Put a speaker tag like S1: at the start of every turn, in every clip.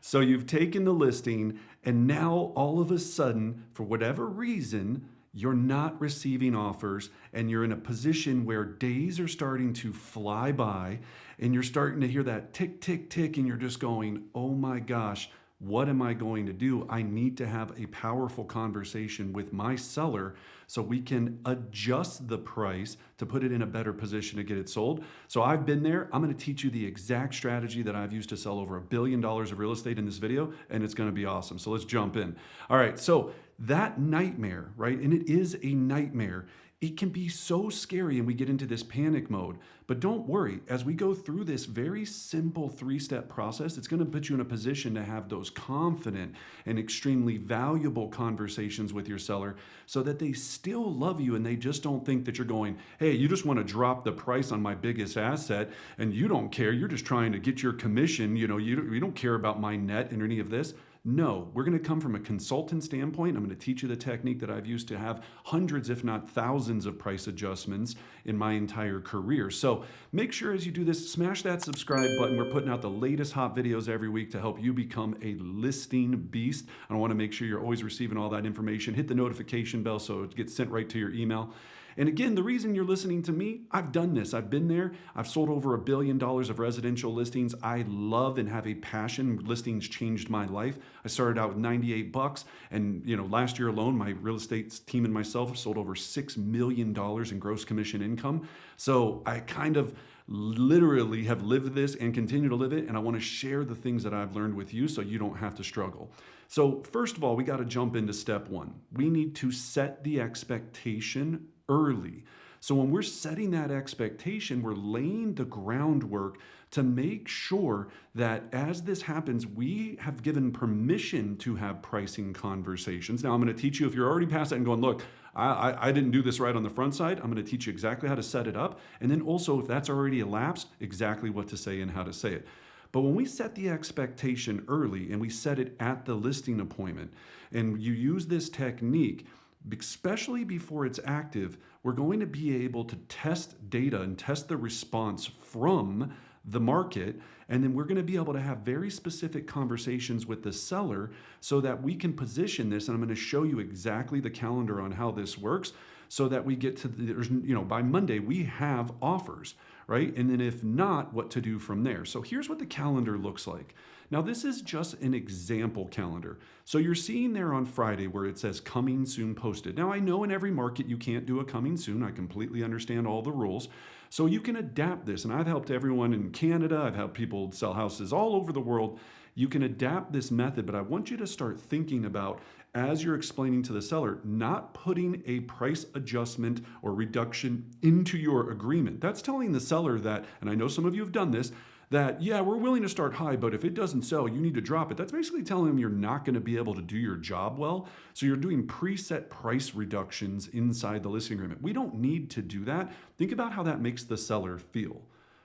S1: So you've taken the listing, and now all of a sudden, for whatever reason, you're not receiving offers, and you're in a position where days are starting to fly by, and you're starting to hear that tick, tick, tick, and you're just going, oh my gosh, what am I going to do? I need to have a powerful conversation with my seller so we can adjust the price to put it in a better position to get it sold. So I've been there. I'm going to teach you the exact strategy that I've used to sell over $1 billion of real estate in this video, and it's going to be awesome. So let's jump in. All right. So that nightmare, right? And it is a nightmare. It can be so scary and we get into this panic mode. But don't worry, as we go through this very simple 3-step process, it's going to put you in a position to have those confident and extremely valuable conversations with your seller so that they still love you and they just don't think that you're going, hey, you just want to drop the price on my biggest asset and you don't care. You're just trying to get your commission. You don't care about my net and any of this. No, we're going to come from a consultant standpoint. I'm going to teach you the technique that I've used to have hundreds, if not thousands, of price adjustments in my entire career. So make sure as you do this, smash that subscribe button. We're putting out the latest hot videos every week to help you become a listing beast. I want to make sure you're always receiving all that information. Hit the notification bell so it gets sent right to your email. And again, the reason you're listening to me, I've done this. I've been there. I've sold over $1 billion of residential listings. I love and have a passion. Listings changed my life. I started out with $98, and last year alone, my real estate team and myself sold over $6 million in gross commission income. So I kind of literally have lived this and continue to live it, and I want to share the things that I've learned with you so you don't have to struggle. So first of all, we got to jump into step one. We need to set the expectation early. So when we're setting that expectation, we're laying the groundwork to make sure that as this happens, we have given permission to have pricing conversations. Now I'm going to teach you, if you're already past that and going, look, I didn't do this right on the front side, I'm going to teach you exactly how to set it up. And then also, if that's already elapsed, exactly what to say and how to say it. But when we set the expectation early and we set it at the listing appointment, and you use this technique, especially before it's active, we're going to be able to test data and test the response from the market. And then we're going to be able to have very specific conversations with the seller so that we can position this. And I'm going to show you exactly the calendar on how this works so that we get to by Monday, we have offers, right? And then if not, what to do from there. So here's what the calendar looks like. Now, this is just an example calendar. So you're seeing there on Friday where it says coming soon posted. Now, I know in every market you can't do a coming soon. I completely understand all the rules. So you can adapt this. And I've helped everyone in Canada. I've helped people sell houses all over the world. You can adapt this method, but I want you to start thinking about, as you're explaining to the seller, not putting a price adjustment or reduction into your agreement. That's telling the seller that, and I know some of you have done this, that, yeah, we're willing to start high, but if it doesn't sell, you need to drop it. That's basically telling them you're not going to be able to do your job well. So you're doing preset price reductions inside the listing agreement. We don't need to do that. Think about how that makes the seller feel,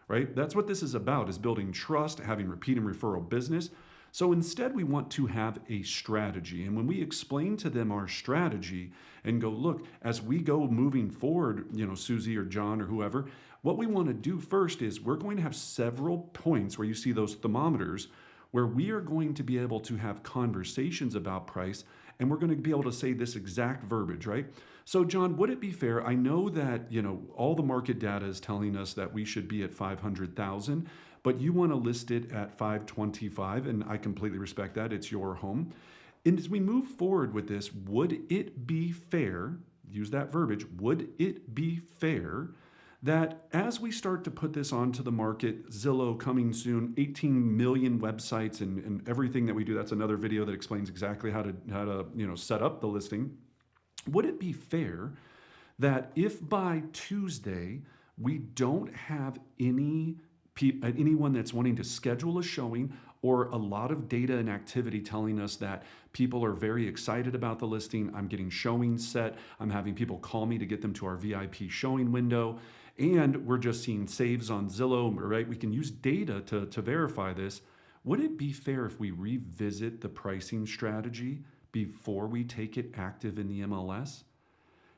S1: right? That's what this is about, is building trust, having repeat and referral business. So instead, we want to have a strategy. And when we explain to them our strategy and go, look, as we go moving forward, Susie or John or whoever, what we want to do first is we're going to have several points where you see those thermometers where we are going to be able to have conversations about price, and we're going to be able to say this exact verbiage, right? So John, would it be fair? I know that, all the market data is telling us that we should be at 500,000, but you want to list it at 525, and I completely respect that. It's your home. And as we move forward with this, would it be fair, use that verbiage, would it be fair that as we start to put this onto the market, Zillow coming soon, 18 million websites and everything that we do, that's another video that explains exactly how to set up the listing. Would it be fair that if by Tuesday we don't have anyone that's wanting to schedule a showing or a lot of data and activity telling us that people are very excited about the listing, I'm getting showings set, I'm having people call me to get them to our VIP showing window, and we're just seeing saves on Zillow, right? We can use data to verify this. Would it be fair if we revisit the pricing strategy before we take it active in the MLS?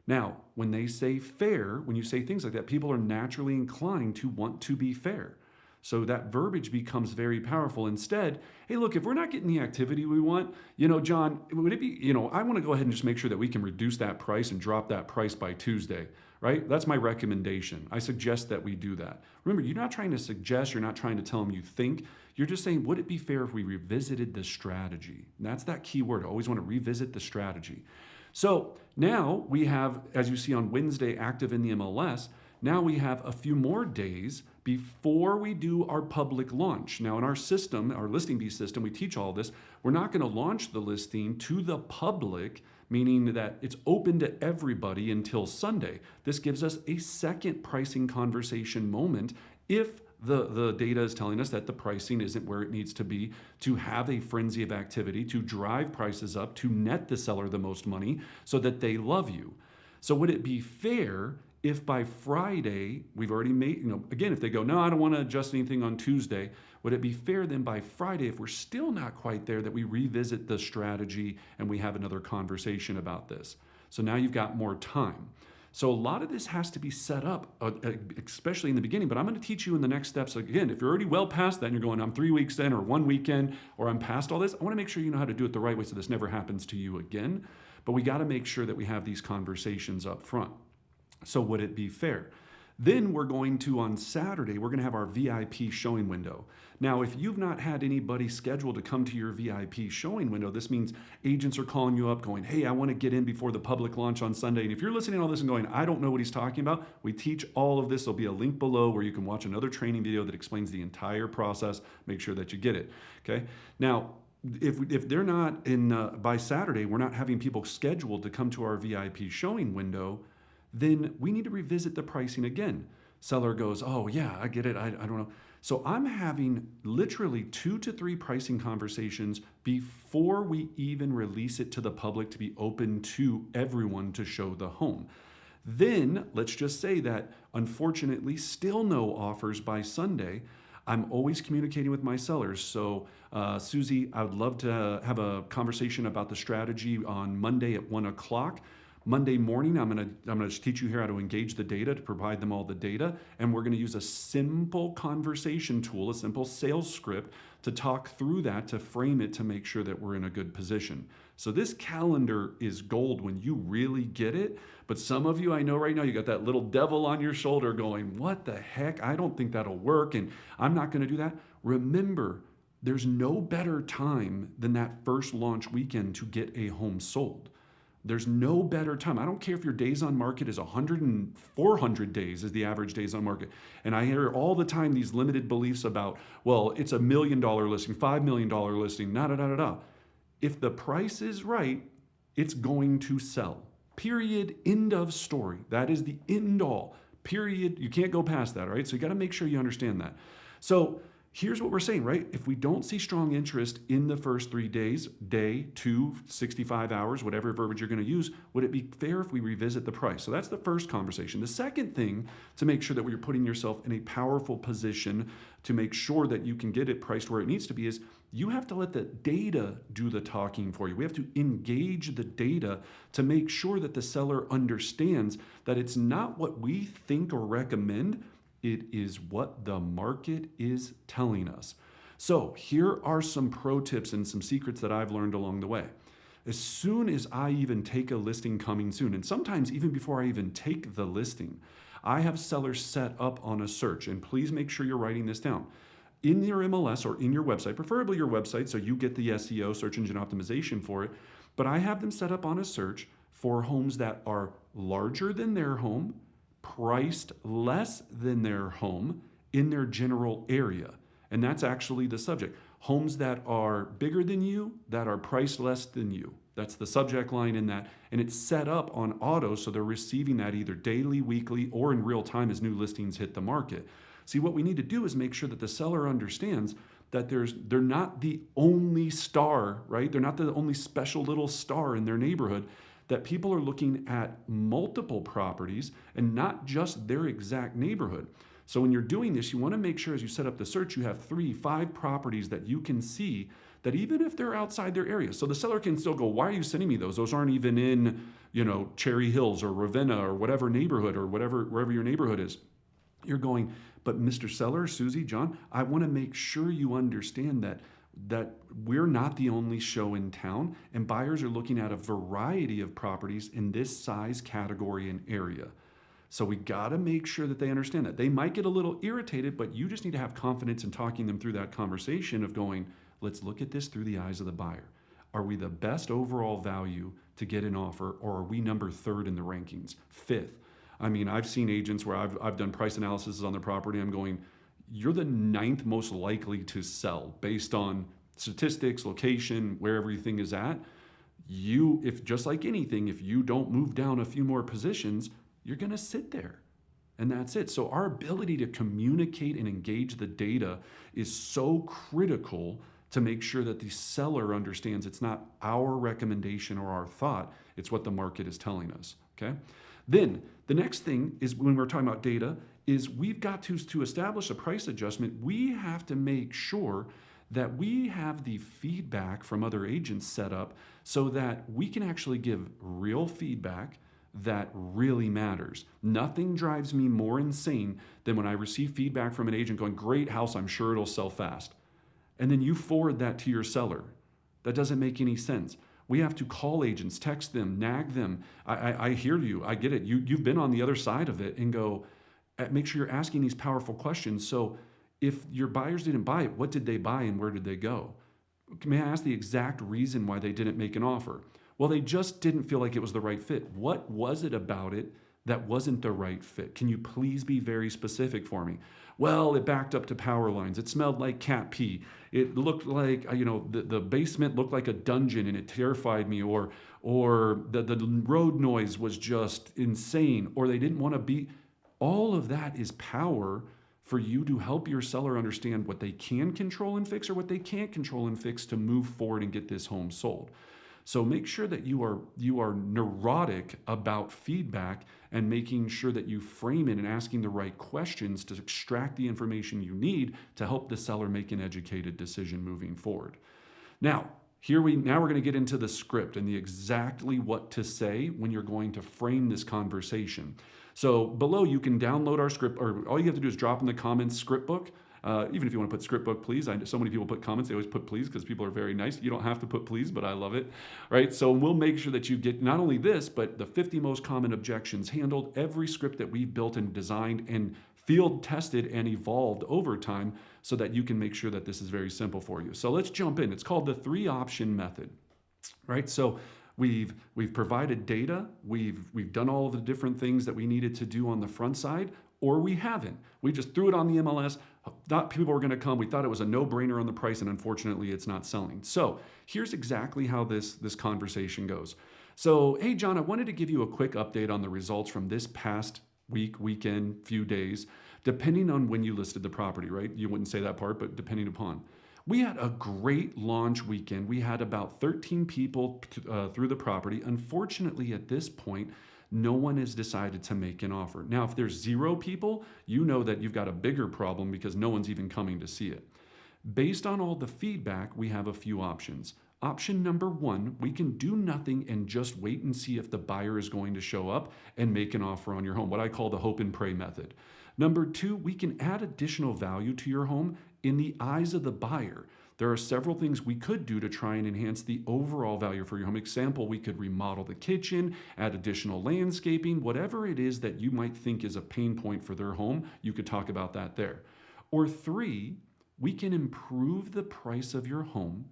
S1: Now, when they say fair, when you say things like that, people are naturally inclined to want to be fair. So that verbiage becomes very powerful. Instead, hey, look, if we're not getting the activity we want, John, would it be, I want to go ahead and just make sure that we can reduce that price and drop that price by Tuesday, right? That's my recommendation. I suggest that we do that. Remember, you're not trying to suggest, you're not trying to tell them you think. You're just saying, would it be fair if we revisited the strategy? And that's that key word. I always want to revisit the strategy. So now we have, as you see on Wednesday, active in the MLS. Now we have a few more days before we do our public launch. Now in our system, our listing bee system, we teach all this. We're not going to launch the listing to the public, meaning that it's open to everybody until Sunday. This gives us a second pricing conversation moment if the data is telling us that the pricing isn't where it needs to be, to have a frenzy of activity, to drive prices up, to net the seller the most money so that they love you. So would it be fair if by Friday we've already made, again, if they go, no, I don't want to adjust anything on Tuesday, would it be fair then by Friday, if we're still not quite there, that we revisit the strategy and we have another conversation about this? So now you've got more time. So a lot of this has to be set up, especially in the beginning, but I'm going to teach you in the next steps. Again, if you're already well past that and you're going, I'm 3 weeks in or 1 weekend, or I'm past all this, I want to make sure you know how to do it the right way so this never happens to you again. But we got to make sure that we have these conversations up front. So would it be fair? Then we're going to, on Saturday, we're going to have our VIP showing window. Now, if you've not had anybody scheduled to come to your VIP showing window, this means agents are calling you up going, hey, I want to get in before the public launch on Sunday. And if you're listening to all this and going, I don't know what he's talking about, we teach all of this. There'll be a link below where you can watch another training video that explains the entire process. Make sure that you get it, okay? Now, if they're not in, by Saturday, we're not having people scheduled to come to our VIP showing window, then we need to revisit the pricing again. Seller goes, oh yeah, I get it, I don't know. So I'm having literally 2 to 3 pricing conversations before we even release it to the public to be open to everyone to show the home. Then let's just say that unfortunately still no offers by Sunday. I'm always communicating with my sellers. So Susie, I would love to have a conversation about the strategy on Monday at 1 o'clock. Monday morning, I'm gonna teach you here how to engage the data, to provide them all the data, and we're gonna use a simple conversation tool, a simple sales script to talk through that, to frame it, to make sure that we're in a good position. So this calendar is gold when you really get it, but some of you, I know right now, you got that little devil on your shoulder going, what the heck, I don't think that'll work, and I'm not gonna do that. Remember, there's no better time than that first launch weekend to get a home sold. There's no better time. I don't care if your days on market is 100 and 400 days is the average days on market. And I hear all the time these limited beliefs about, well, it's $1 million listing, $5 million listing, da-da-da-da-da. If the price is right, it's going to sell. Period. End of story. That is the end all. Period. You can't go past that, all right? So you got to make sure you understand that. So here's what we're saying, right? If we don't see strong interest in the first 3 days, day, 2, 65 hours, whatever verbiage you're going to use, would it be fair if we revisit the price? So that's the first conversation. The second thing to make sure that you're putting yourself in a powerful position to make sure that you can get it priced where it needs to be is you have to let the data do the talking for you. We have to engage the data to make sure that the seller understands that it's not what we think or recommend. It is what the market is telling us. So here are some pro tips and some secrets that I've learned along the way. As soon as I even take a listing coming soon, and sometimes even before I even take the listing, I have sellers set up on a search, and please make sure you're writing this down. In your MLS or in your website, preferably your website so you get the SEO, search engine optimization for it, but I have them set up on a search for homes that are larger than their home, priced less than their home in their general area. And that's actually the subject. Homes that are bigger than you, that are priced less than you. That's the subject line in that. And it's set up on auto so they're receiving that either daily, weekly, or in real time as new listings hit the market. See, what we need to do is make sure that the seller understands that they're not the only star, right? They're not the only special little star in their neighborhood, that people are looking at multiple properties and not just their exact neighborhood. So when you're doing this, you want to make sure as you set up the search, you have 3, 5 properties that you can see that even if they're outside their area. So the seller can still go, why are you sending me those? Those aren't even in, Cherry Hills or Ravenna or whatever neighborhood or wherever your neighborhood is. You're going, but Mr. Seller, Susie, John, I want to make sure you understand that we're not the only show in town, and buyers are looking at a variety of properties in this size, category, and area. So we got to make sure that they understand that. They might get a little irritated, but you just need to have confidence in talking them through that conversation of going, let's look at this through the eyes of the buyer. Are we the best overall value to get an offer, or are we number third in the rankings, fifth? I mean, I've seen agents where I've done price analysis on the property. I'm going, you're the ninth most likely to sell based on statistics, location, where everything is at. You, if just like anything, if you don't move down a few more positions, you're going to sit there. And that's it. So our ability to communicate and engage the data is so critical to make sure that the seller understands it's not our recommendation or our thought, it's what the market is telling us. Okay. Then the next thing is, when we're talking about data, is we've got to establish a price adjustment. We have to make sure that we have the feedback from other agents set up so that we can actually give real feedback that really matters. Nothing drives me more insane than when I receive feedback from an agent going, great house, I'm sure it'll sell fast. And then you forward that to your seller. That doesn't make any sense. We have to call agents, text them, nag them. I hear you, I get it. You've been on the other side of it, and go, make sure you're asking these powerful questions. So if your buyers didn't buy it, what did they buy and where did they go? May I ask the exact reason why they didn't make an offer? Well, they just didn't feel like it was the right fit. What was it about it that wasn't the right fit? Can you please be very specific for me? Well, it backed up to power lines. It smelled like cat pee. It looked like, the basement looked like a dungeon and it terrified me. Or the road noise was just insane. Or they didn't want to be. All of that is power for you to help your seller understand what they can control and fix or what they can't control and fix to move forward and get this home sold. So make sure that you are neurotic about feedback and making sure that you frame it and asking the right questions to extract the information you need to help the seller make an educated decision moving forward. Now we're going to get into the script and the exactly what to say when you're going to frame this conversation. So below you can download our script, or all you have to do is drop in the comments script book. Even if you want to put script book, please. So many people put comments. They always put please because people are very nice. You don't have to put please, but I love it. Right? So we'll make sure that you get not only this, but the 50 most common objections handled, every script that we've built and designed and field tested and evolved over time so that you can make sure that this is very simple for you. So let's jump in. It's called the 3-option method. Right? So we've provided data. We've done all of the different things that we needed to do on the front side, or we haven't. We just threw it on the MLS. Thought people were going to come. We thought it was a no-brainer on the price, and unfortunately, it's not selling. So here's exactly how this conversation goes. So, hey, John, I wanted to give you a quick update on the results from this past week, weekend, few days, depending on when you listed the property, right? You wouldn't say that part, but depending upon. We had a great launch weekend. We had about 13 people through the property. Unfortunately, at this point, no one has decided to make an offer. Now, if there's 0 people, you know that you've got a bigger problem because no one's even coming to see it. Based on all the feedback, we have a few options. Option number 1, we can do nothing and just wait and see if the buyer is going to show up and make an offer on your home, what I call the hope and pray method. Number 2, we can add additional value to your home in the eyes of the buyer. There are several things we could do to try and enhance the overall value for your home. Example, we could remodel the kitchen, add additional landscaping, whatever it is that you might think is a pain point for their home, you could talk about that there. Or 3, we can improve the price of your home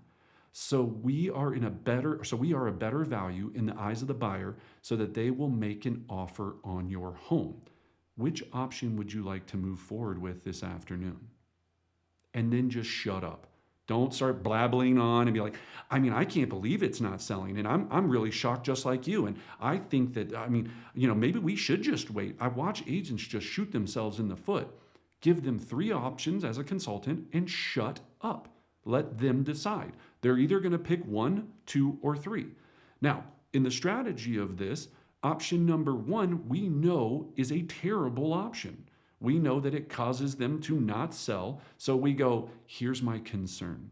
S1: so we are a better value in the eyes of the buyer so that they will make an offer on your home. Which option would you like to move forward with this afternoon? And then just shut up. Don't start blabbling on and be like, I can't believe it's not selling. And I'm really shocked just like you. And I think that, maybe we should just wait. I watch agents just shoot themselves in the foot. Give them 3 options as a consultant and shut up. Let them decide. They're either going to pick 1, 2, or 3. Now, in the strategy of this, option number 1, we know is a terrible option. We know that it causes them to not sell. So we go, here's my concern.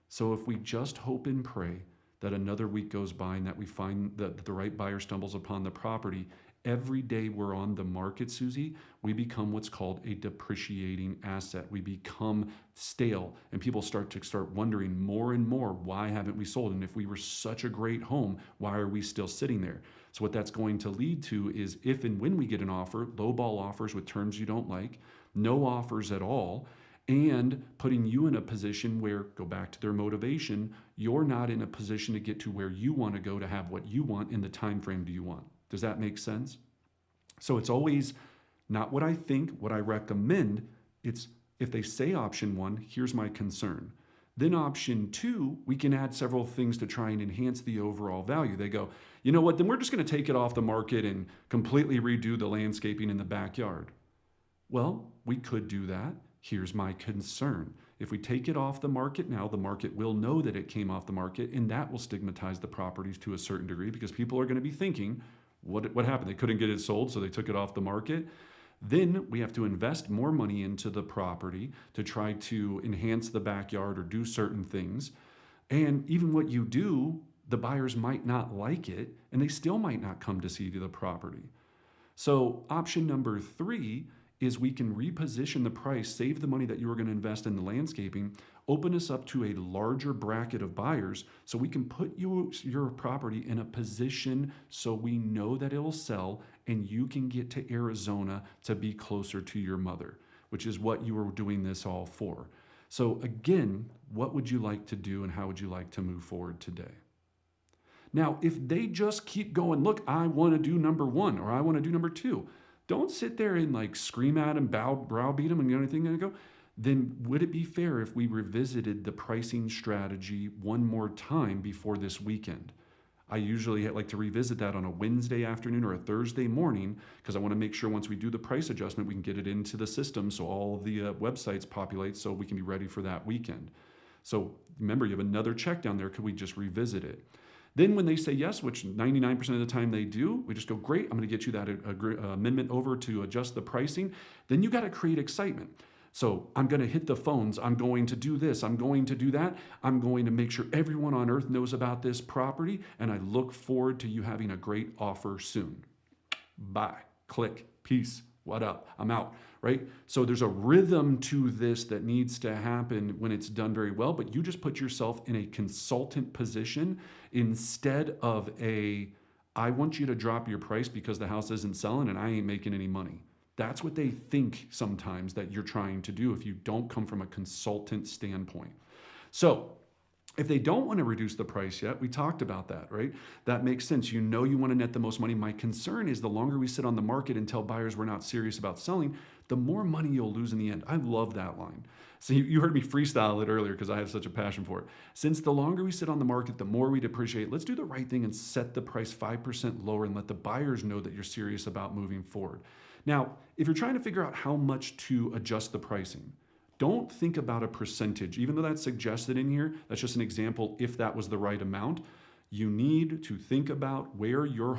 S1: So if we just hope and pray that another week goes by and that we find that the right buyer stumbles upon the property Every day we're on the market, Susie, we become what's called a depreciating asset. We become stale, and people start wondering more and more, why haven't we sold? And if we were such a great home, why are we still sitting there? So what that's going to lead to is, if and when we get an offer, lowball offers with terms you don't like, no offers at all, and putting you in a position where, go back to their motivation, you're not in a position to get to where you want to go to have what you want in the time frame do you want. Does that make sense? So it's always not what I think, what I recommend. It's, if they say option one, here's my concern. Then option two, we can add several things to try and enhance the overall value. They go, you know what, then we're just going to take it off the market and completely redo the landscaping in the backyard. Well, we could do that. Here's my concern. If we take it off the market now, the market will know that it came off the market, and that will stigmatize the properties to a certain degree, because people are going to be thinking, what happened? They couldn't get it sold, so they took it off the market. Then we have to invest more money into the property to try to enhance the backyard or do certain things. And even what you do, the buyers might not like it, and they still might not come to see the property. So option number three is we can reposition the price, save the money that you were going to invest in the landscaping, open us up to a larger bracket of buyers, so we can put your property in a position so we know that it will sell, and you can get to Arizona to be closer to your mother, which is what you were doing this all for. So again, what would you like to do, and how would you like to move forward today? Now, if they just keep going, look, I want to do number one, or I want to do number two, don't sit there and like scream at them, browbeat them, and the only thing going to go. Then would it be fair if we revisited the pricing strategy one more time before this weekend? I usually like to revisit that on a Wednesday afternoon or a Thursday morning, because I want to make sure once we do the price adjustment, we can get it into the system so all of the websites populate so we can be ready for that weekend. So remember, you have another check down there. Could we just revisit it? Then when they say yes, which 99% of the time they do, we just go, great, I'm going to get you that amendment over to adjust the pricing. Then you got to create excitement. So I'm going to hit the phones. I'm going to do this. I'm going to do that. I'm going to make sure everyone on earth knows about this property. And I look forward to you having a great offer soon. Bye. Click. Peace. What up? I'm out. Right? So there's a rhythm to this that needs to happen when it's done very well, but you just put yourself in a consultant position instead of I want you to drop your price because the house isn't selling and I ain't making any money. That's what they think sometimes that you're trying to do if you don't come from a consultant standpoint. So if they don't want to reduce the price yet, we talked about that, right? That makes sense. You know you want to net the most money. My concern is the longer we sit on the market and tell buyers we're not serious about selling, the more money you'll lose in the end. I love that line. So you heard me freestyle it earlier because I have such a passion for it. Since the longer we sit on the market, the more we depreciate, let's do the right thing and set the price 5% lower and let the buyers know that you're serious about moving forward. Now, if you're trying to figure out how much to adjust the pricing, don't think about a percentage. Even though that's suggested in here, that's just an example if that was the right amount. You need to think about where your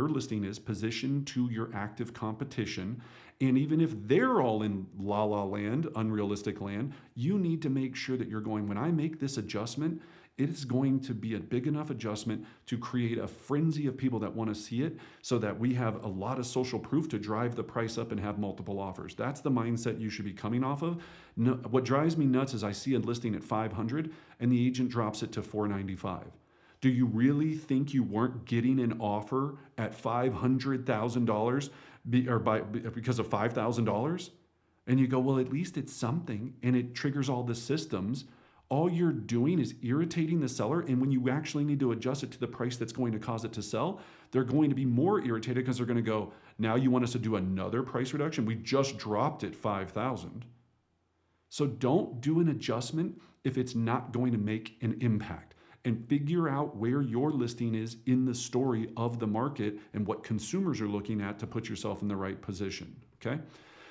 S1: listing is positioned to your active competition. And even if they're all in la-la land, unrealistic land, you need to make sure that you're going, when I make this adjustment, it is going to be a big enough adjustment to create a frenzy of people that want to see it so that we have a lot of social proof to drive the price up and have multiple offers. That's the mindset you should be coming off of. No, what drives me nuts is I see a listing at $500 and the agent drops it to $495. Do you really think you weren't getting an offer at $500,000 because of $5,000? And you go, well, at least it's something, and it triggers all the systems. All you're doing is irritating the seller, and when you actually need to adjust it to the price that's going to cause it to sell, they're going to be more irritated because they're going to go, now you want us to do another price reduction? We just dropped it $5,000. So don't do an adjustment if it's not going to make an impact. And figure out where your listing is in the story of the market and what consumers are looking at to put yourself in the right position, okay?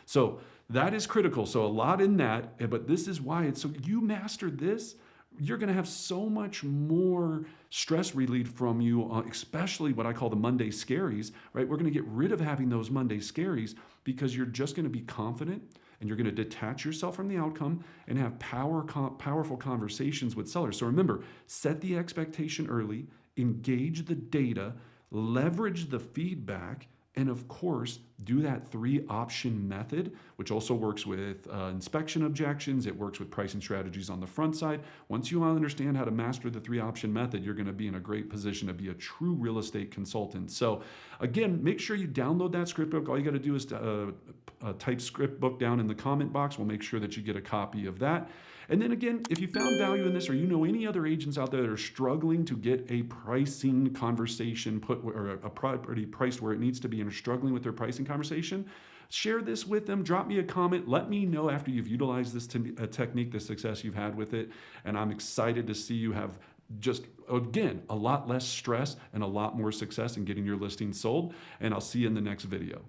S1: So that is critical. So a lot in that, but this is why so you mastered this, you're going to have so much more stress relieved from you, especially what I call the Monday scaries, right? We're going to get rid of having those Monday scaries because you're just going to be confident and you're going to detach yourself from the outcome and have powerful conversations with sellers. So remember, set the expectation early, engage the data, leverage the feedback, And of course, do that 3-option method, which also works with inspection objections. It works with pricing strategies on the front side. Once you understand how to master the 3-option method, you're going to be in a great position to be a true real estate consultant. So again, make sure you download that script book. All you got to do is type script book down in the comment box. We'll make sure that you get a copy of that. And then again, if you found value in this, or you know any other agents out there that are struggling to get a pricing conversation put, or a property priced where it needs to be, and are struggling with their pricing conversation, share this with them. Drop me a comment. Let me know after you've utilized this technique, the success you've had with it. And I'm excited to see you have just, again, a lot less stress and a lot more success in getting your listing sold. And I'll see you in the next video.